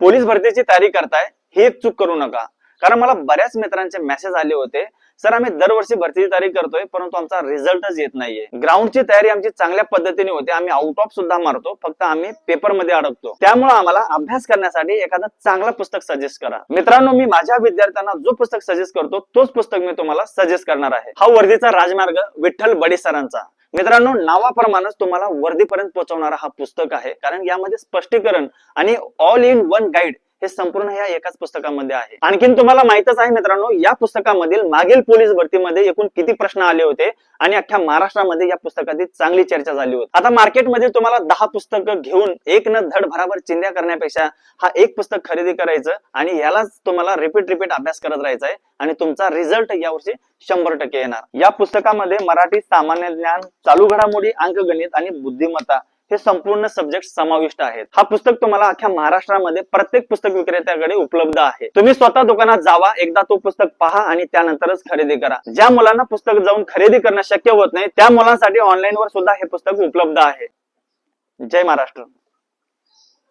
Police भरतीची तयारी करताय ही एक चूक करू नका. कारण मला बऱ्याच मित्रांचे मेसेज आले होते, सर आम्ही दरवर्षी भरतीची तयारी करतोय परंतु आमचा रिझल्टच येत नाहीये. ग्राउंडची तयारी आमची चांगल्या पद्धतीने होते, आम्ही आउट ऑफ सुद्धा मारतो, फक्त आम्ही पेपर मध्ये अडकतो. त्यामुळे आम्हाला अभ्यास करण्यासाठी एखादं चांगलं पुस्तक सजेस्ट करा. मित्रांनो, मी माझ्या विद्यार्थ्यांना जो पुस्तक सजेस्ट करतो तोच पुस्तक मी तुम्हाला सजेस्ट करणार आहे. हा वर्दीचा राजमार्ग विठ्ठल बडे सरांचा. मित्रांनो, नावाप्रमाणेच तुम्हाला वर्दीपर्यंत पोहोचवणारा हा पुस्तक आहे. कारण यामध्ये स्पष्टीकरण आणि ऑल इन वन गाईड हे संपूर्ण या एकाच पुस्तकामध्ये आहे. आणखीन तुम्हाला माहितच आहे मित्रांनो, या पुस्तकामधील मागील पोलीस भरतीमध्ये एकूण किती प्रश्न आले होते आणि अख्ख्या महाराष्ट्रामध्ये या पुस्तकाची चांगली चर्चा झाली होती. आता मार्केटमध्ये तुम्हाला 10 पुस्तकं घेऊन एक न धड भराभर चिंध्या करण्यापेक्षा हा एक पुस्तक खरेदी करायचं आणि यालाच तुम्हाला रिपीट अभ्यास करत राहायचा आहे आणि तुमचा रिझल्ट यावर्षी 100% येणार. या पुस्तकामध्ये मराठी, सामान्य ज्ञान, चालू घडामोडी, अंकगणित आणि बुद्धिमत्ता हे संपूर्ण सब्जेक्ट समाविष्ट आहेत. हा पुस्तक तुम्हाला अख्ख्या महाराष्ट्रामध्ये प्रत्येक पुस्तक विक्रेत्याकडे उपलब्ध आहे. तुम्ही स्वतः दुकानात जावा, एकदा तो पुस्तक पहा आणि त्यानंतरच खरेदी करा. ज्या मुलांना पुस्तक जाऊन खरेदी करणं शक्य होत नाही त्या मुलांसाठी ऑनलाईन वर सुद्धा हे पुस्तक उपलब्ध आहे. जय महाराष्ट्र.